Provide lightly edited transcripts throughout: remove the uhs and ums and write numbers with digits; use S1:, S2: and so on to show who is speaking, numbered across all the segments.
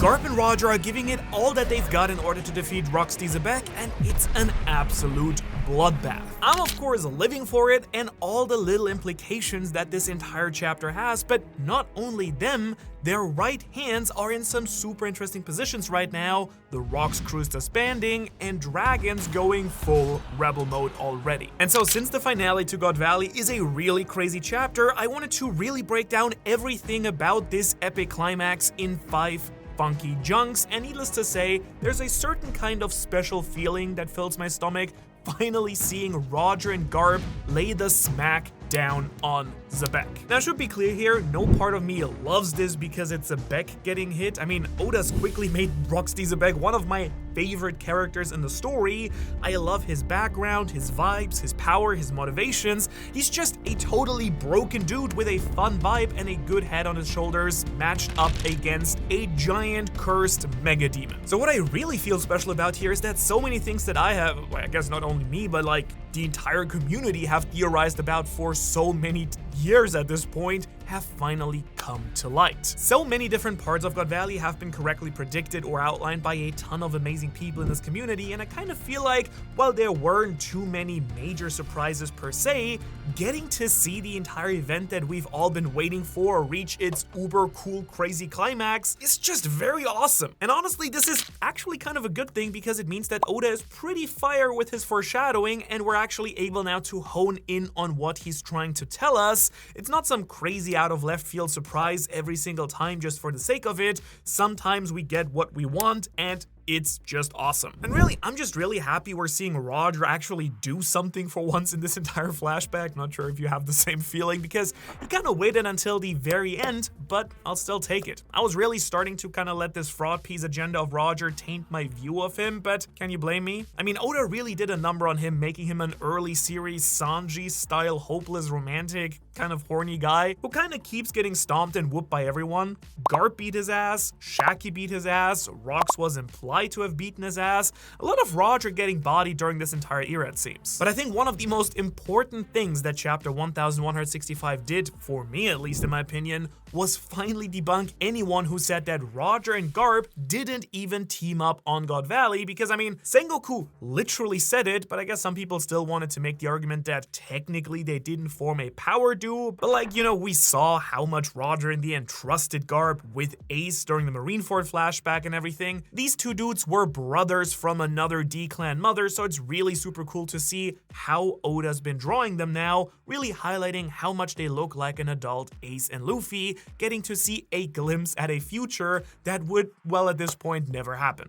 S1: Garp and Roger are giving it all that they've got in order to defeat Roxy Zebek, and it's an absolute bloodbath. I'm of course living for it and all the little implications that this entire chapter has, but not only them, their right hands are in some super interesting positions right now, the Rocks crew's disbanding, and Dragons going full rebel mode already. And so since the finale to God Valley is a really crazy chapter, I wanted to really break down everything about this epic climax in 5 funky chunks, and needless to say, there's a certain kind of special feeling that fills my stomach finally seeing Roger and Garp lay the smack down on Zebek. Now, it should be clear here, no part of me loves this because it's Zebek getting hit. I mean, Oda's quickly made Roxy Zebek one of my favorite characters in the story. I love his background, his vibes, his power, his motivations. He's just a totally broken dude with a fun vibe and a good head on his shoulders, matched up against a giant cursed mega demon. So what I really feel special about here is that so many things that I have, well, I guess not only me, but like the entire community have theorized about for so many years at this point, have finally come to light. So many different parts of God Valley have been correctly predicted or outlined by a ton of amazing people in this community, and I kind of feel like, while there weren't too many major surprises per se, getting to see the entire event that we've all been waiting for reach its uber cool crazy climax is just very awesome. And honestly, this is actually kind of a good thing because it means that Oda is pretty fire with his foreshadowing, and we're actually able now to hone in on what he's trying to tell us. It's not some crazy out of left field surprise every single time just for the sake of it. Sometimes we get what we want, and it's just awesome. And really, I'm just really happy we're seeing Roger actually do something for once in this entire flashback. Not sure if you have the same feeling, because he kind of waited until the very end, but I'll still take it. I was really starting to kind of let this fraud piece agenda of Roger taint my view of him, but can you blame me? I mean, Oda really did a number on him, making him an early series Sanji-style hopeless romantic kind of horny guy who kind of keeps getting stomped and whooped by everyone. Garp beat his ass, Shaki beat his ass, Rox was implied to have beaten his ass. A lot of Roger getting bodied during this entire era, it seems. But I think one of the most important things that chapter 1165 did, for me at least in my opinion, was finally debunk anyone who said that Roger and Garp didn't even team up on God Valley, because I mean, Sengoku literally said it, but I guess some people still wanted to make the argument that technically they didn't form a power duo, but like, you know, we saw how much Roger in the end trusted Garp with Ace during the Marineford flashback and everything. These two dudes were brothers from another D-clan mother, so it's really super cool to see how Oda's been drawing them now, really highlighting how much they look like an adult Ace and Luffy, getting to see a glimpse at a future that would, well, at this point, never happen.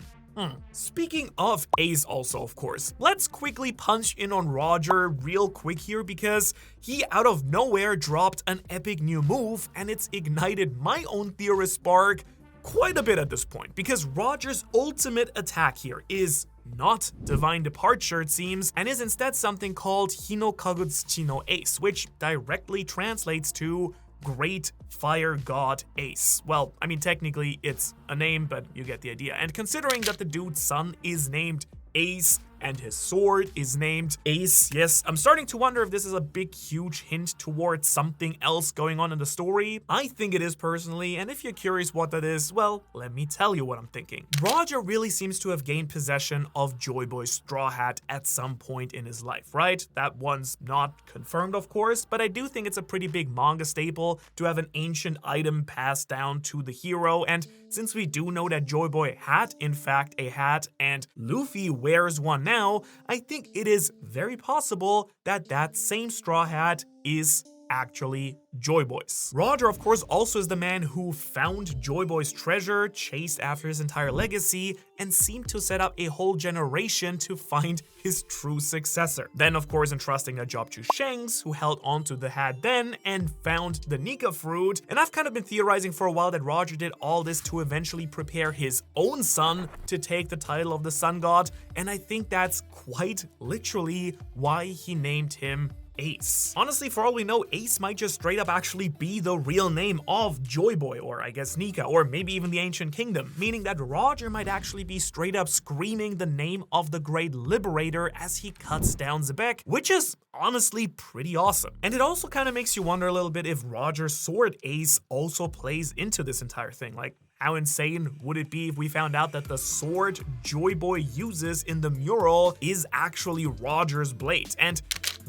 S1: Speaking of Ace also, of course, let's quickly punch in on Roger real quick here, because he out of nowhere dropped an epic new move, and it's ignited my own theorist spark quite a bit at this point, because Roger's ultimate attack here is not Divine Departure, it seems, and is instead something called Hino Kagutsuchi no Ace, which directly translates to Great Fire God Ace. Well, I mean, technically it's a name, but you get the idea. And considering that the dude's son is named Ace and his sword is named Ace, yes, I'm starting to wonder if this is a big, huge hint towards something else going on in the story. I think it is personally, and if you're curious what that is, well, let me tell you what I'm thinking. Roger really seems to have gained possession of Joy Boy's straw hat at some point in his life, right? That one's not confirmed, of course, but I do think it's a pretty big manga staple to have an ancient item passed down to the hero, and since we do know that Joy Boy had, in fact, a hat, and Luffy wears one now, I think it is very possible that that same straw hat is actually Joy Boy's. Roger, of course, also is the man who found Joy Boy's treasure, chased after his entire legacy, and seemed to set up a whole generation to find his true successor. Then, of course, entrusting that job to Shanks, who held onto the hat then and found the Nika fruit. And I've kind of been theorizing for a while that Roger did all this to eventually prepare his own son to take the title of the Sun God, and I think that's quite literally why he named him Ace. Honestly, for all we know, Ace might just straight up actually be the real name of Joy Boy, or I guess Nika, or maybe even the Ancient Kingdom, meaning that Roger might actually be straight up screaming the name of the Great Liberator as he cuts down Zebek, which is honestly pretty awesome. And it also kind of makes you wonder a little bit if Roger's sword Ace also plays into this entire thing. Like, how insane would it be if we found out that the sword Joy Boy uses in the mural is actually Roger's blade? And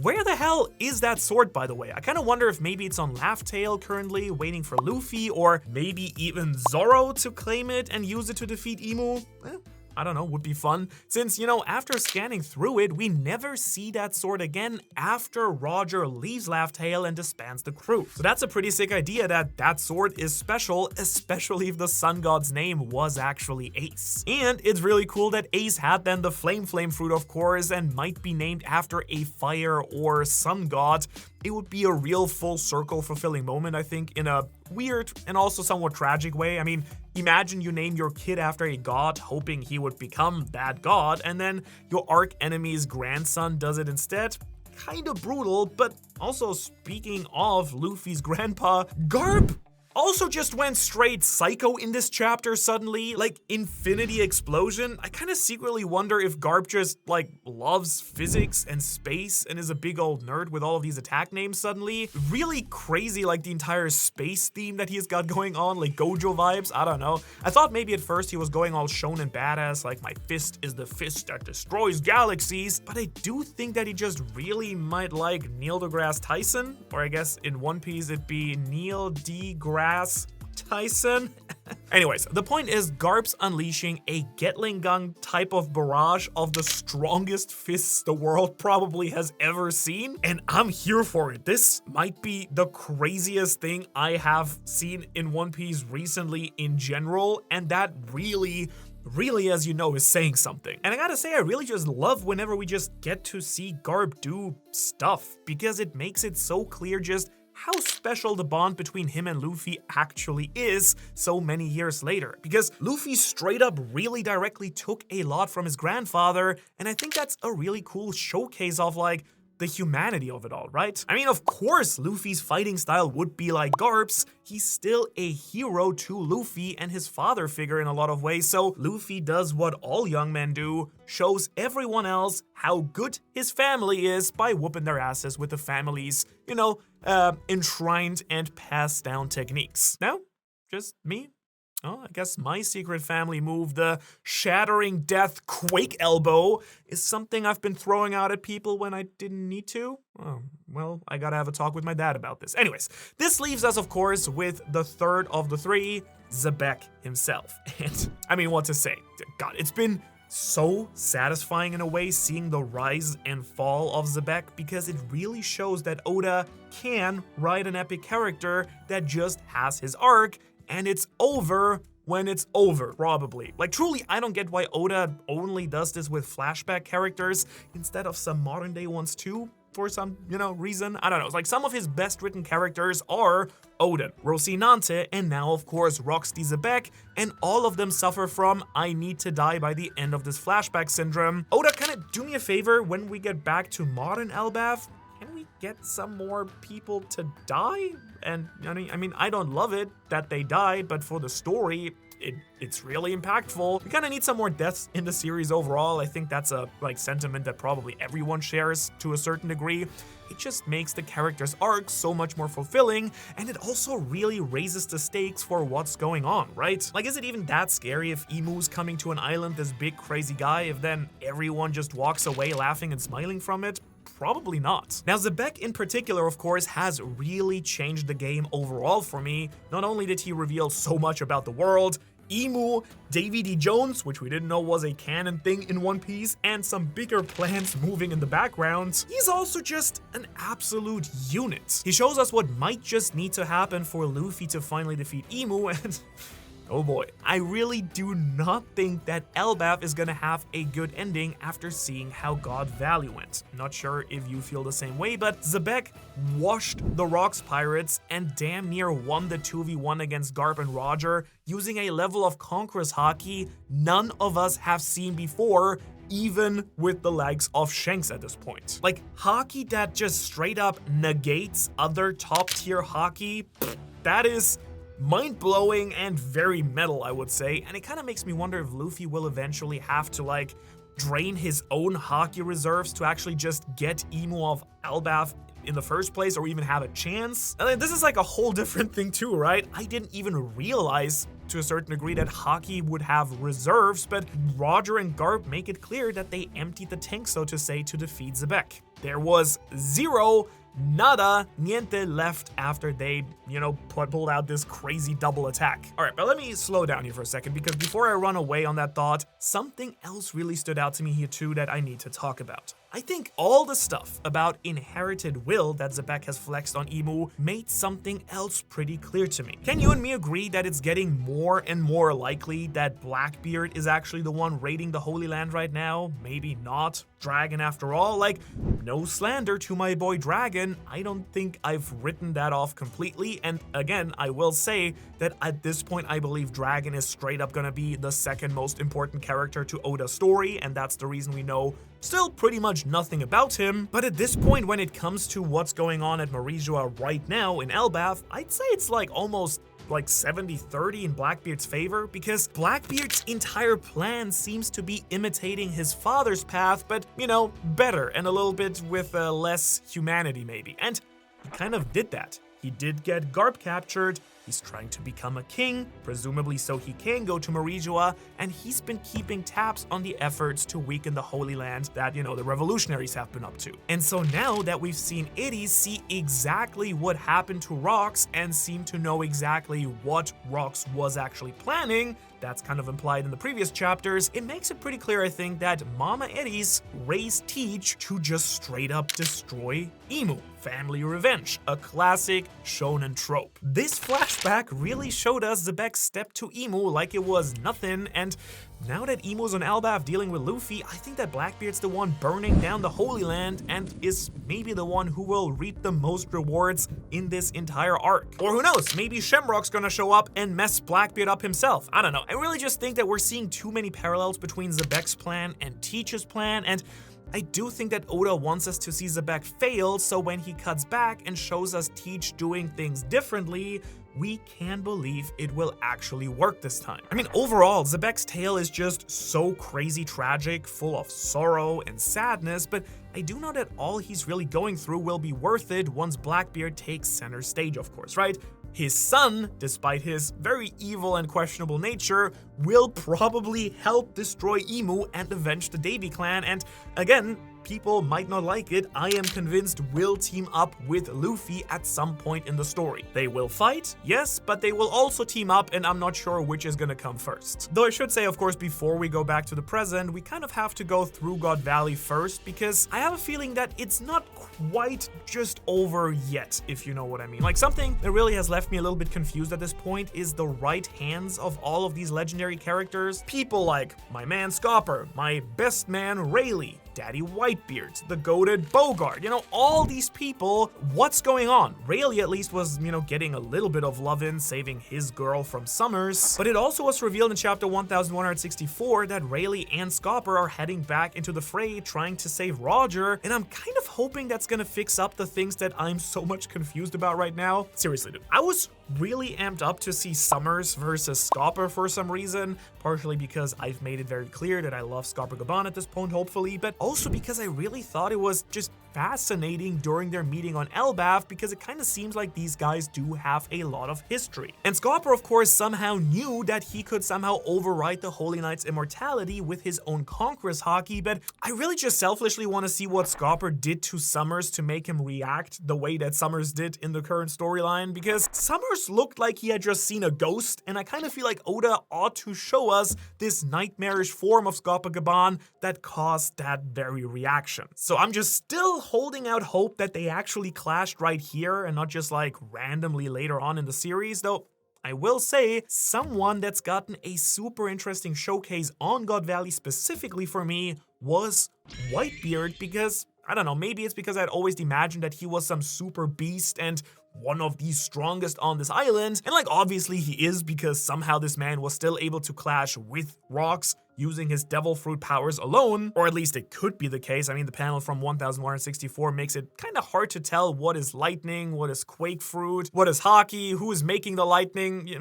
S1: where the hell is that sword, by the way? I kind of wonder if maybe it's on Laugh Tale currently, waiting for Luffy, or maybe even Zoro to claim it and use it to defeat Imu. I don't know, would be fun. Since, you know, after scanning through it, we never see that sword again after Roger leaves Laugh Tale and disbands the crew. So that's a pretty sick idea that that sword is special, especially if the sun god's name was actually Ace. And it's really cool that Ace had then the Flame fruit, of course, and might be named after a fire or sun god. It would be a real full circle fulfilling moment, I think, in a weird and also somewhat tragic way. I mean, imagine you name your kid after a god, hoping he would become that god, and then your arch enemy's grandson does it instead. Kind of brutal, but also speaking of Luffy's grandpa, Garp also just went straight psycho in this chapter suddenly, like infinity explosion. I kind of secretly wonder if Garp just like loves physics and space and is a big old nerd with all of these attack names suddenly. Really crazy, like the entire space theme that he's got going on, like Gojo vibes, I don't know. I thought maybe at first he was going all shonen badass, like my fist is the fist that destroys galaxies, but I do think that he just really might like Neil deGrasse Tyson, or I guess in One Piece it'd be Neil deGrasse Tyson. Anyways, the point is Garp's unleashing a Gatling gun type of barrage of the strongest fists the world probably has ever seen, and I'm here for it. This might be the craziest thing I have seen in One Piece recently in general, and that really, as you know, is saying something. And I gotta say, I really just love whenever we just get to see Garp do stuff, because it makes it so clear just how special the bond between him and Luffy actually is so many years later. Because Luffy straight up really directly took a lot from his grandfather, and I think that's a really cool showcase of like the humanity of it all, right? I mean, of course, Luffy's fighting style would be like Garp's. He's still a hero to Luffy and his father figure in a lot of ways, so Luffy does what all young men do, shows everyone else how good his family is by whooping their asses with the family's, you know, enshrined and passed down techniques. Now, just me? Oh, I guess my secret family move, the shattering death quake elbow, is something I've been throwing out at people when I didn't need to. Oh, well, I gotta have a talk with my dad about this. Anyways, this leaves us, of course, with the third of the three, Zebek himself. And I mean, what to say? God, it's been so satisfying in a way seeing the rise and fall of Zebek, because it really shows that Oda can write an epic character that just has his arc, and it's over when it's over, probably. Like, truly, I don't get why Oda only does this with flashback characters instead of some modern day ones too, for some, you know, reason. I don't know. It's like some of his best written characters are Oden, Rocinante, and now, of course, Roxy Zebek, and all of them suffer from I need to die by the end of this flashback syndrome. Oda, kind of do me a favor when we get back to modern Elbaf. Can we get some more people to die? And I mean, I don't love it that they died, but for the story, it's really impactful. We kind of need some more deaths in the series overall. I think that's a sentiment that probably everyone shares to a certain degree. It just makes the character's arc so much more fulfilling, and it also really raises the stakes for what's going on, right? Like, is it even that scary if Imu's coming to an island, this big crazy guy, if then everyone just walks away laughing and smiling from it? Probably not. Now, Zebek in particular, of course, has really changed the game overall for me. Not only did he reveal so much about the world, Imu, Davy D. Jones, which we didn't know was a canon thing in One Piece, and some bigger plans moving in the background, he's also just an absolute unit. He shows us what might just need to happen for Luffy to finally defeat Imu, and oh boy, I really do not think that Elbaf is gonna have a good ending after seeing how God Valley went. Not sure if you feel the same way, but Zebek washed the Rocks Pirates and damn near won the 2v1 against Garp and Roger using a level of Conqueror's Haki none of us have seen before, even with the likes of Shanks at this point. Like, Haki that just straight up negates other top tier Haki, that is mind-blowing and very metal, I would say, and it kind of makes me wonder if Luffy will eventually have to drain his own Haki reserves to actually just get Imu off Elbaf in the first place, or even have a chance. And this is like a whole different thing too, right? I didn't even realize to a certain degree that Haki would have reserves, but Roger and Garp make it clear that they emptied the tank, so to say, to defeat Zebek. There was zero, nada, niente left after they, pulled out this crazy double attack. All right, but let me slow down here for a second, because before I run away on that thought, something else really stood out to me here too that I need to talk about. I think all the stuff about inherited will that Zebek has flexed on Imu made something else pretty clear to me. Can you and me agree that it's getting more and more likely that Blackbeard is actually the one raiding the Holy Land right now? Maybe not. Dragon after all, like, no slander to my boy Dragon, I don't think I've written that off completely, and again, I will say that at this point I believe Dragon is straight up gonna be the second most important character to Oda's story, and that's the reason we know still pretty much nothing about him. But at this point, when it comes to what's going on at Marijua right now in Elbaf, I'd say it's like almost like 70-30 in Blackbeard's favor, because Blackbeard's entire plan seems to be imitating his father's path, but, better and a little bit with less humanity maybe. And he kind of did that. He did get Garp captured. He's trying to become a king, presumably so he can go to Marijua, and he's been keeping tabs on the efforts to weaken the Holy Land that, the revolutionaries have been up to. And so now that we've seen Itty see exactly what happened to Rox and seem to know exactly what Rox was actually planning, that's kind of implied in the previous chapters, it makes it pretty clear, I think, that Mama Eddies raised Teach to just straight up destroy Imu. Family revenge, a classic shonen trope. This flashback really showed us Zebek's step to Imu like it was nothing, and now that Imu's on Elbaf dealing with Luffy, I think that Blackbeard's the one burning down the Holy Land and is maybe the one who will reap the most rewards in this entire arc. Or who knows, maybe Shamrock's gonna show up and mess Blackbeard up himself. I don't know. I really just think that we're seeing too many parallels between Zebek's plan and Teach's plan, and I do think that Oda wants us to see Zebek fail, so when he cuts back and shows us Teach doing things differently, we can believe it will actually work this time. I mean, overall, Zebek's tale is just so crazy tragic, full of sorrow and sadness, but I do know that all he's really going through will be worth it once Blackbeard takes center stage, of course, right? His son, despite his very evil and questionable nature, will probably help destroy Imu and avenge the Davy clan, and again, people might not like it, I am convinced will team up with Luffy at some point in the story. They will fight, yes, but they will also team up, and I'm not sure which is gonna come first. Though I should say, of course, before we go back to the present, we kind of have to go through God Valley first, because I have a feeling that it's not quite just over yet, if you know what I mean. Like, something that really has left me a little bit confused at this point is the right hands of all of these legendary characters. People like my man Scopper, my best man Rayleigh, Daddy Whitebeard, the goated Bogart, all these people, what's going on? Rayleigh at least was, getting a little bit of love in, saving his girl from Summers, but it also was revealed in chapter 1164 that Rayleigh and Scopper are heading back into the fray trying to save Roger, and I'm kind of hoping that's gonna fix up the things that I'm so much confused about right now. Seriously, dude, I was really amped up to see Summers versus Scopper for some reason, partially because I've made it very clear that I love Scopper Gaban at this point, hopefully, but also because I really thought it was just fascinating during their meeting on Elbaf, because it kind of seems like these guys do have a lot of history. And Scopper, of course, somehow knew that he could somehow overwrite the Holy Knight's immortality with his own Conqueror's Haki, but I really just selfishly want to see what Scopper did to Summers to make him react the way that Summers did in the current storyline, because Summers looked like he had just seen a ghost, and I kind of feel like Oda ought to show us this nightmarish form of Scopper Gaban that caused that very reaction. So I'm just still holding out hope that they actually clashed right here and not just like randomly later on in the series, though I will say someone that's gotten a super interesting showcase on God Valley specifically for me was Whitebeard, because I don't know, maybe it's because I'd always imagined that he was some super beast and one of the strongest on this island, and like obviously he is, because somehow this man was still able to clash with Rox using his devil fruit powers alone, or at least it could be the case. I mean, the panel from 1164 makes it kind of hard to tell what is lightning, what is quake fruit, what is Haki, who is making the lightning,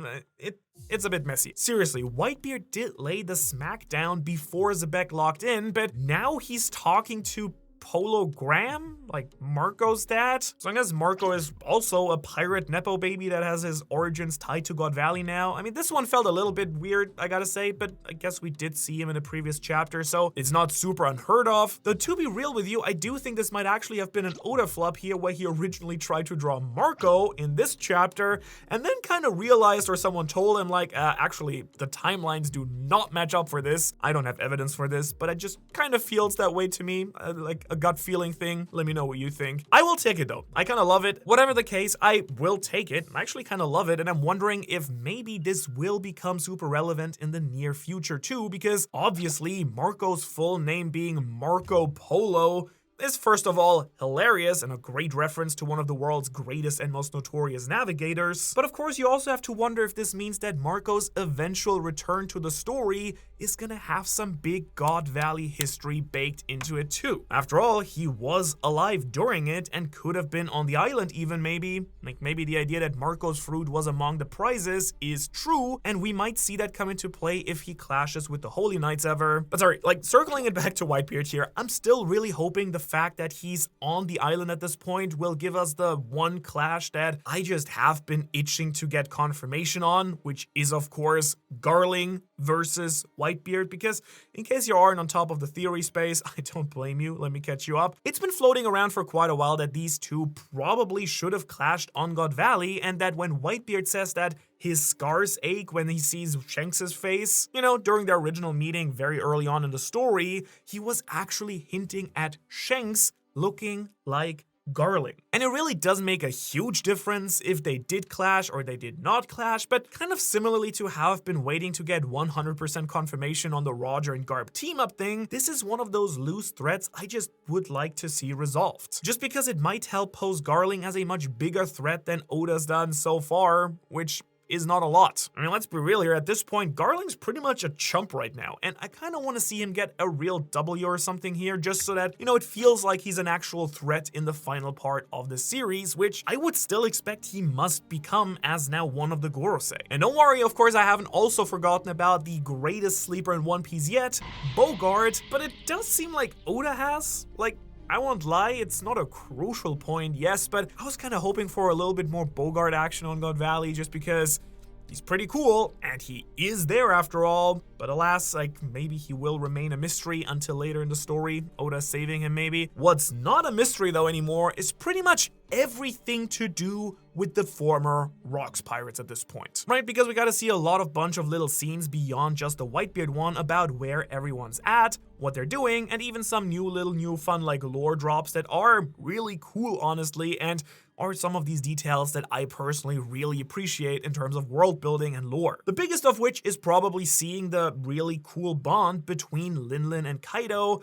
S1: it's a bit messy. Seriously, Whitebeard did lay the smack down before Zebek locked in, but now he's talking to Pologram, like Marco's dad. So I guess Marco is also a pirate Nepo baby that has his origins tied to God Valley now. I mean, this one felt a little bit weird, I gotta say, but I guess we did see him in a previous chapter, so it's not super unheard of. Though to be real with you, I do think this might actually have been an Oda flub here, where he originally tried to draw Marco in this chapter, and then kind of realized, or someone told him, like, actually, the timelines do not match up for this. I don't have evidence for this, but it just kind of feels that way to me, like a gut feeling thing. Let me know what you think. I will take it though. I kind of love it. Whatever the case, I will take it. I actually kind of love it, and I'm wondering if maybe this will become super relevant in the near future too, because obviously Marco's full name being Marco Polo is first of all hilarious and a great reference to one of the world's greatest and most notorious navigators. But of course you also have to wonder if this means that Marco's eventual return to the story is gonna have some big God Valley history baked into it too. After all, he was alive during it and could have been on the island even maybe. Like maybe the idea that Marco's fruit was among the prizes is true, and we might see that come into play if he clashes with the Holy Knights ever. But sorry, like circling it back to Whitebeard here, I'm still really hoping the fact that he's on the island at this point will give us the one clash that I just have been itching to get confirmation on, which is of course Garling versus Whitebeard, because in case you aren't on top of the theory space, I don't blame you, let me catch you up. It's been floating around for quite a while that these two probably should have clashed on God Valley, and that when Whitebeard says that his scars ache when he sees Shanks's face, you know, during their original meeting very early on in the story, he was actually hinting at Shanks looking like Garling. And it really does make a huge difference if they did clash or they did not clash, but kind of similarly to how I've been waiting to get 100% confirmation on the Roger and Garp team up thing, this is one of those loose threats I just would like to see resolved. Just because it might help pose Garling as a much bigger threat than Oda's done so far, which is not a lot. I mean, let's be real here, at this point, Garling's pretty much a chump right now, and I kind of want to see him get a real W or something here, just so that, you know, it feels like he's an actual threat in the final part of the series, which I would still expect he must become as now one of the Gorosei. And don't worry, of course, I haven't also forgotten about the greatest sleeper in One Piece yet, Bogart, but it does seem like Oda has, like, I won't lie, it's not a crucial point, yes, but I was kind of hoping for a little bit more Bogart action on God Valley just because he's pretty cool, and he is there after all, but alas, like, maybe he will remain a mystery until later in the story, Oda saving him maybe. What's not a mystery though anymore is pretty much everything to do with the former Rocks pirates at this point, right? Because we gotta see a lot of bunch of little scenes beyond just the Whitebeard one about where everyone's at, what they're doing, and even some new fun like lore drops that are really cool honestly, and are some of these details that I personally really appreciate in terms of world building and lore. The biggest of which is probably seeing the really cool bond between Linlin and Kaido.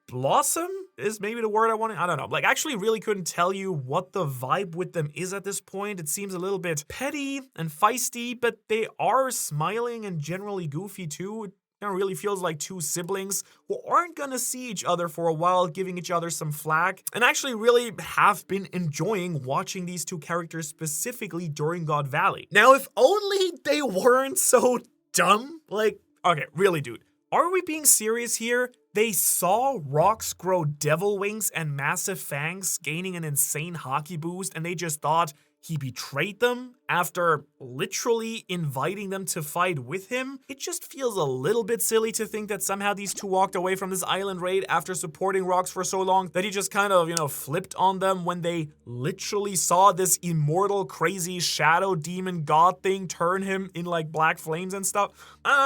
S1: Blossom is maybe the word I wanted. I don't know. Like, I actually really couldn't tell you what the vibe with them is at this point. It seems a little bit petty and feisty, but they are smiling and generally goofy too. It really feels like two siblings who aren't gonna see each other for a while, giving each other some flack. And actually really have been enjoying watching these two characters specifically during God Valley. Now, if only they weren't so dumb. Like, okay, really, dude. Are we being serious here? They saw Rocks grow devil wings and massive fangs, gaining an insane hockey boost, and they just thought he betrayed them after literally inviting them to fight with him? It just feels a little bit silly to think that somehow these two walked away from this island raid after supporting Rocks for so long that he just kind of, you know, flipped on them when they literally saw this immortal, crazy shadow demon god thing turn him in like black flames and stuff.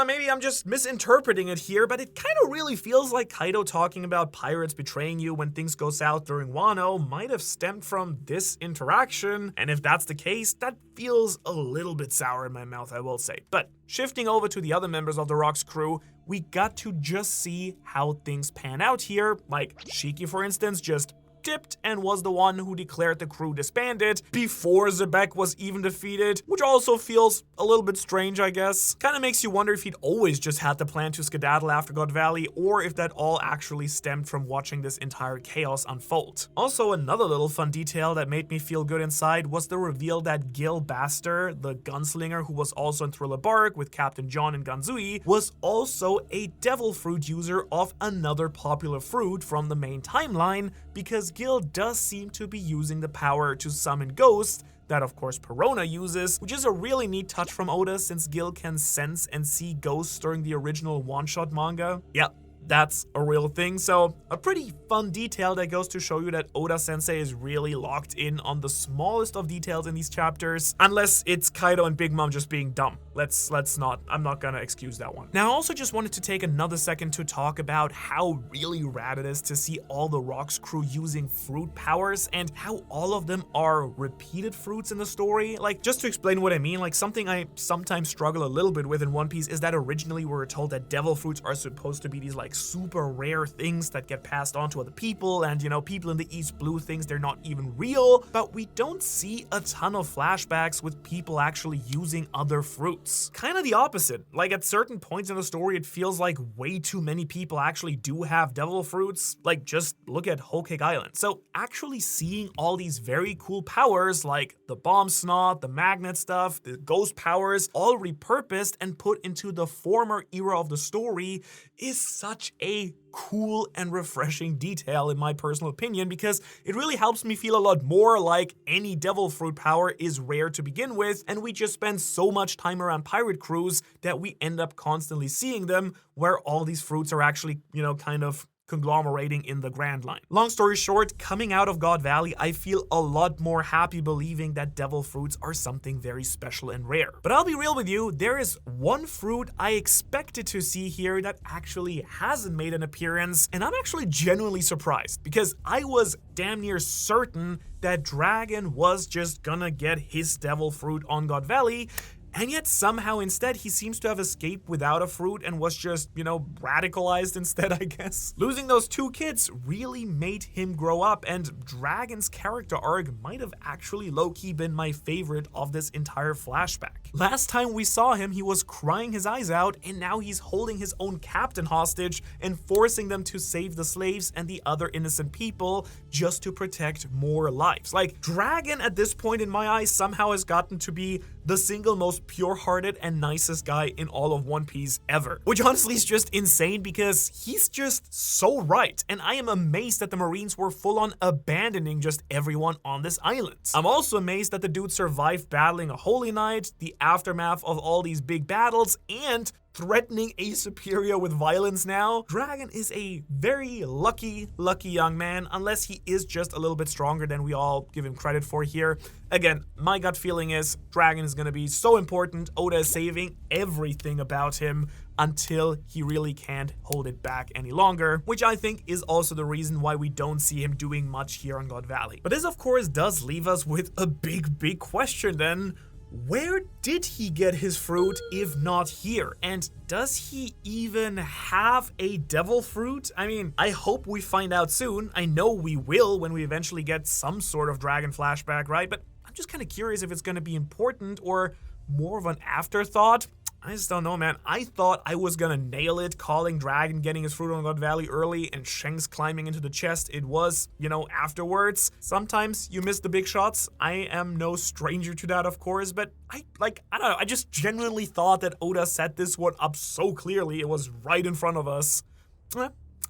S1: Maybe I'm just misinterpreting it here, but it kind of really feels like Kaido talking about pirates betraying you when things go south during Wano might have stemmed from this interaction, and if that's the case, that feels a little bit sour in my mouth, I will say. But shifting over to the other members of the Rocks crew, we got to just see how things pan out here. Like Shiki, for instance, just dipped and was the one who declared the crew disbanded before Zebek was even defeated, which also feels a little bit strange, I guess. Kinda makes you wonder if he'd always just had the plan to skedaddle after God Valley, or if that all actually stemmed from watching this entire chaos unfold. Also, another little fun detail that made me feel good inside was the reveal that Gil Baster, the gunslinger who was also in Thriller Bark with Captain John and Ganzui, was also a devil fruit user of another popular fruit from the main timeline, because Gil does seem to be using the power to summon ghosts that of course Perona uses, which is a really neat touch from Oda since Gil can sense and see ghosts during the original one-shot manga. Yep, that's a real thing, so a pretty fun detail that goes to show you that Oda-sensei is really locked in on the smallest of details in these chapters, unless it's Kaido and Big Mom just being dumb. I'm not gonna excuse that one. Now, I also just wanted to take another second to talk about how really rad it is to see all the Rocks crew using fruit powers and how all of them are repeated fruits in the story. Like, just to explain what I mean, like something I sometimes struggle a little bit with in One Piece is that originally we were told that devil fruits are supposed to be these like super rare things that get passed on to other people, and you know, people in the East Blue things they're not even real, but we don't see a ton of flashbacks with people actually using other fruits. Kind of the opposite. Like at certain points in the story, it feels like way too many people actually do have devil fruits. Like just look at Whole Cake Island. So actually seeing all these very cool powers like the bomb snot, the magnet stuff, the ghost powers, all repurposed and put into the former era of the story is such a cool and refreshing detail in my personal opinion, because it really helps me feel a lot more like any devil fruit power is rare to begin with, and we just spend so much time around pirate crews that we end up constantly seeing them where all these fruits are actually, you know, kind of conglomerating in the Grand Line. Long story short, coming out of God Valley, I feel a lot more happy believing that devil fruits are something very special and rare. But I'll be real with you, there is one fruit I expected to see here that actually hasn't made an appearance, and I'm actually genuinely surprised, because I was damn near certain that Dragon was just gonna get his devil fruit on God Valley, and yet somehow instead he seems to have escaped without a fruit and was just, you know, radicalized instead, I guess. Losing those two kids really made him grow up, and Dragon's character arc might have actually low-key been my favorite of this entire flashback. Last time we saw him, he was crying his eyes out, and now he's holding his own captain hostage and forcing them to save the slaves and the other innocent people just to protect more lives. Like, Dragon at this point in my eyes somehow has gotten to be the single most pure-hearted and nicest guy in all of One Piece ever. Which honestly is just insane because he's just so right, and I am amazed that the Marines were full-on abandoning just everyone on this island. I'm also amazed that the dude survived battling a Holy Knight, the aftermath of all these big battles, and threatening a superior with violence now. Dragon is a very lucky young man, unless he is just a little bit stronger than we all give him credit for here. Again, my gut feeling is Dragon is gonna be so important, Oda is saving everything about him until he really can't hold it back any longer, which I think is also the reason why we don't see him doing much here on God Valley. But this of course does leave us with a big question then. Where did he get his fruit if not here? And does he even have a devil fruit? I mean, I hope we find out soon. I know we will when we eventually get some sort of Dragon flashback, right? But I'm just kind of curious if it's going to be important or more of an afterthought. I just don't know, man. I thought I was gonna nail it, calling Dragon getting his fruit on God Valley early and Shanks climbing into the chest. It was, you know, afterwards. Sometimes you miss the big shots. I am no stranger to that, of course, but I don't know. I just genuinely thought that Oda set this one up so clearly. It was right in front of us.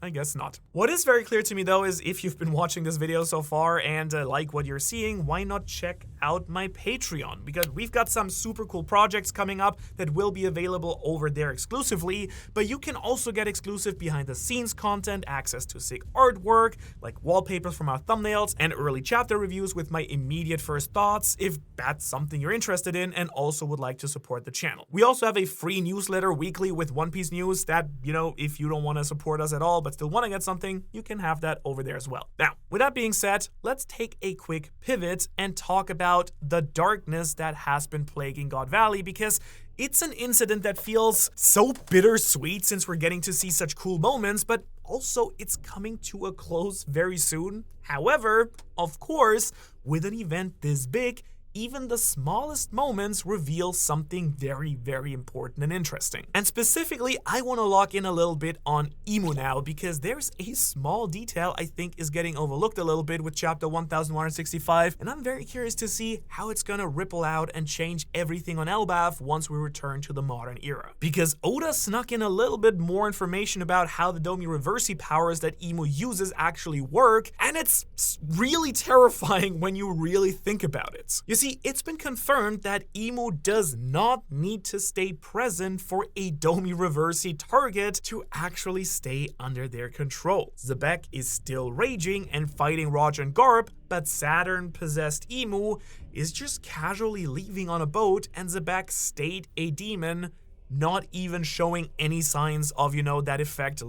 S1: I guess not. What is very clear to me though is if you've been watching this video so far and like what you're seeing, why not check out my Patreon? Because we've got some super cool projects coming up that will be available over there exclusively, but you can also get exclusive behind the scenes content, access to sick artwork, like wallpapers from our thumbnails, and early chapter reviews with my immediate first thoughts if that's something you're interested in and also would like to support the channel. We also have a free newsletter weekly with One Piece news that, you know, if you don't want to support us at all but still want to get something, you can have that over there as well. Now, with that being said, let's take a quick pivot and talk about the darkness that has been plaguing God Valley, because It's an incident that feels so bittersweet since we're getting to see such cool moments, but also it's coming to a close very soon. However, of course, with an event this big, even the smallest moments reveal something very, very important and interesting. And specifically, I want to lock in a little bit on Imu now, because there's a small detail I think is getting overlooked a little bit with chapter 1165, and I'm very curious to see how it's gonna ripple out and change everything on Elbaf once we return to the modern era. Because Oda snuck in a little bit more information about how the Domi Reversi powers that Imu uses actually work, and it's really terrifying when you really think about it. You see, it's been confirmed that Imu does not need to stay present for a Domi Reversi target to actually stay under their control. Zebek is still raging and fighting Roger and Garp, but Saturn-possessed Imu is just casually leaving on a boat, and Zebek stayed a demon, not even showing any signs of, that effect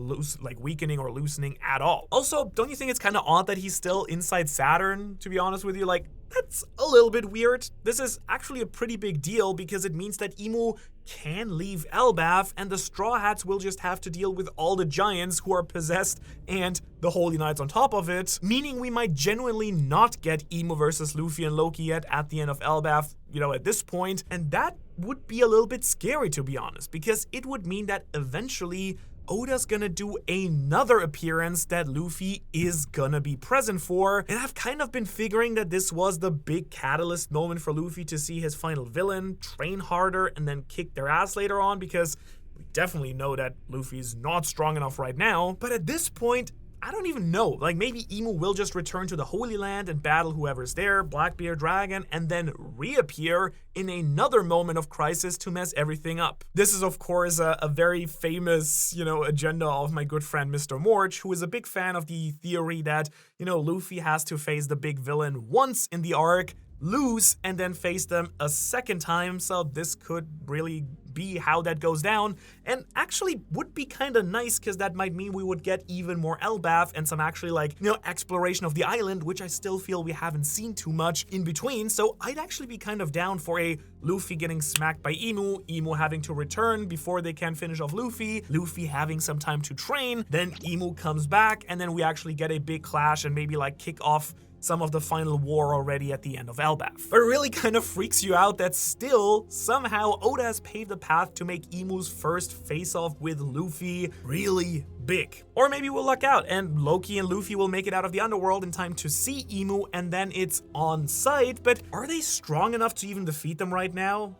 S1: weakening or loosening at all. Also, don't you think it's kind of odd that he's still inside Saturn, to be honest with you? That's a little bit weird. This is actually a pretty big deal because it means that Imu can leave Elbaf and the Straw Hats will just have to deal with all the giants who are possessed and the Holy Knights on top of it, meaning we might genuinely not get Imu versus Luffy and Loki yet at the end of Elbaf, at this point, and that would be a little bit scary, to be honest, because it would mean that eventually Oda's gonna do another appearance that Luffy is gonna be present for, and I've kind of been figuring that this was the big catalyst moment for Luffy to see his final villain train harder and then kick their ass later on, because we definitely know that Luffy's not strong enough right now. But at this point, I don't even know. Maybe Imu will just return to the Holy Land and battle whoever's there, Blackbeard Dragon, and then reappear in another moment of crisis to mess everything up. This is, of course, a very famous, agenda of my good friend Mr. Morch, who is a big fan of the theory that, Luffy has to face the big villain once in the arc, lose, and then face them a second time. So this could really be how that goes down, and actually would be kind of nice because that might mean we would get even more Elbaf and some actually exploration of the island, which I still feel we haven't seen too much in between. So I'd actually be kind of down for a Luffy getting smacked by Imu having to return before they can finish off Luffy having some time to train, then Imu comes back, and then we actually get a big clash and maybe kick off some of the final war already at the end of Elbaf. But it really kind of freaks you out that still, somehow, Oda has paved the path to make Imu's first face-off with Luffy really big. Or maybe we'll luck out and Loki and Luffy will make it out of the underworld in time to see Imu, and then it's on site. But are they strong enough to even defeat them right now?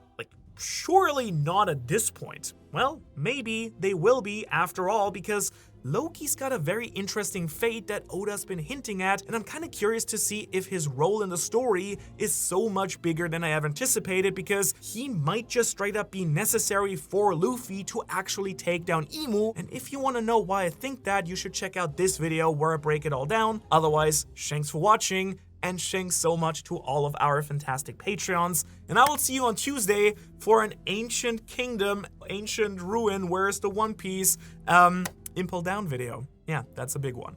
S1: Surely not at this point. Well, maybe they will be after all, because Loki's got a very interesting fate that Oda's been hinting at, and I'm kind of curious to see if his role in the story is so much bigger than I have anticipated, because he might just straight up be necessary for Luffy to actually take down Imu. And if you want to know why I think that, you should check out this video where I break it all down. Otherwise, thanks for watching, and thanks so much to all of our fantastic Patreons. And I will see you on Tuesday for an Ancient Kingdom, Ancient Ruin, Where's the One Piece, Impel Down video. Yeah, that's a big one.